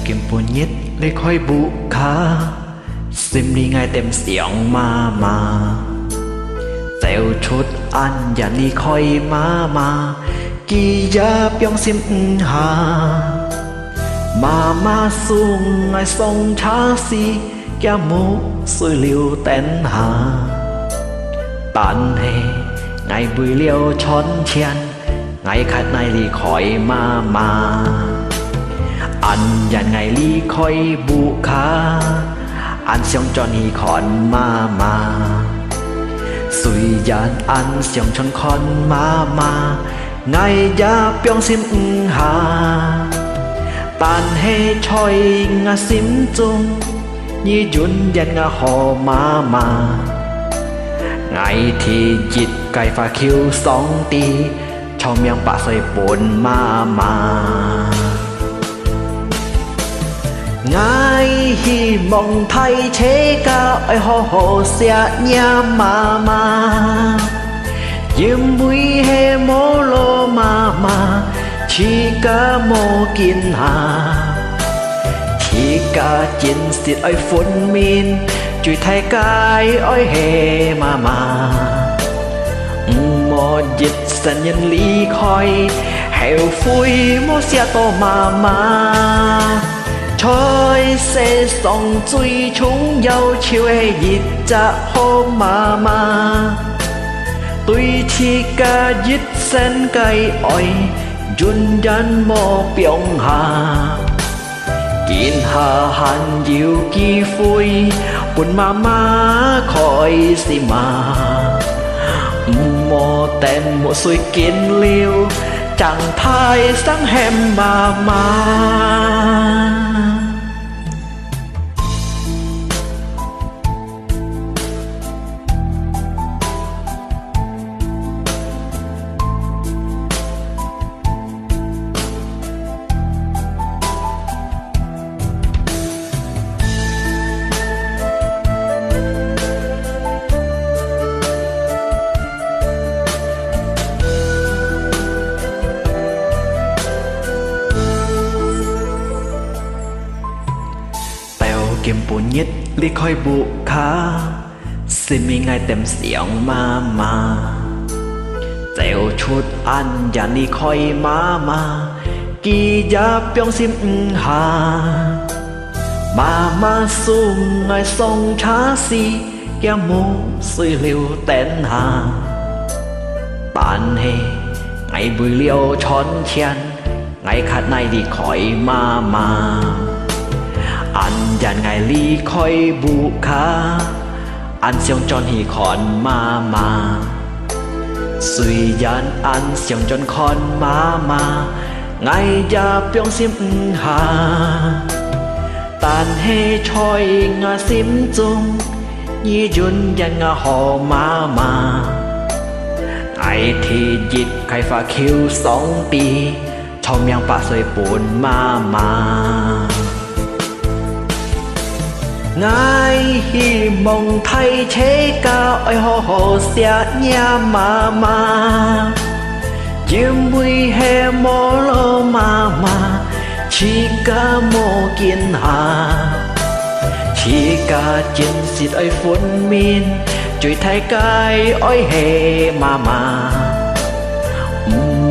kiếm buồn nhất lấy khói bụ khá sim đi ngay tem xiềng mà tèo chút ăn và đi khói mà kỳ giá biong sim hà mà xuống ngay sông chá si kia mũ xuôi liều tên hà tàn hè ngày bùi liêu chón chen ngày khách này đi khỏi mà anh dàn ngày ly khói bụ khá anh xong cho ni khòn mà suy dàn anh xong cho khòn mà ngày giá biong sim hà tàn hè choi ngà sim chung như dùn dàn ngà hồ mà ngày thì dịch cài pha khiêu sóng ti trong miệng bà xoay buồn mà ngày hi mong thay chế ca ơi hồ xe nhà mà yếm bùi hè mô lô mà chỉ ca mô kiên hà chỉ ca chiến xịt ơi phun min chui thay cái ơi hè mà mô dịch sân nhân lý khói heo phui mô xe tô mà trời sẽ song chui chúng nhau chiều hè dịch cha hôm mà tuy chỉ ca dịch sen cây oi dùn dàn mô biong hà kín hà hàn diệu kỳ phui buồn mà khỏi gì mà mô tên mô xuôi kiến liêu chẳng thay sáng hem mà kiếm buồn nhất đi khói bụ khá xin mi ngay tem xiềng mà tèo chút ăn và đi khói mà kỳ giá biong sim hà mà xuống ngay sông chá si kia mũ suy liều tên hà tàn hè ngày bùi liêu chón chen ngày khách này đi khỏi mà anh dàn ngày ly khói bụ khá anh xong tròn hì khòn mà suy dàn anh xong tròn khòn mà ngày giá biong sim hà tàn hè choi ngà sim chung như dùn dàn ngà hồ mà ngày thì dịch khai pha khiêu sóng ti trong miệng bà xoay buồn mà ngày hi mong thay chế ca ơi hồ xe nhà mà yếm bùi hè mô lô mà chỉ ca mô kiên hà chỉ ca chiến xịt ơi phun min chui thay cái ơi hè mà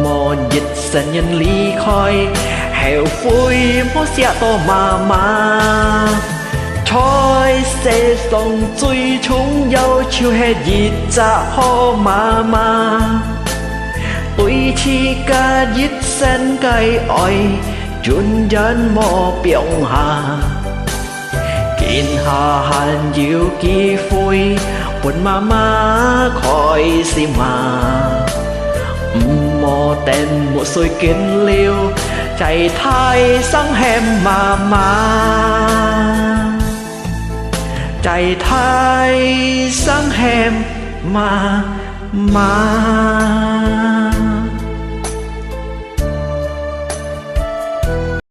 mô dịch sân nhân lý khói heo phui mô xe tô mà trời sẽ song chui chúng nhau chiều hè dịch cha ho mà tuy chỉ ca dịch sen cây oi dùn dàn mô biong hà kín hà hàn diệu kỳ phui buồn mà khỏi gì mà mô tên mô xuôi kiến liêu chạy thai sáng hem mà chạy thay sáng hem mà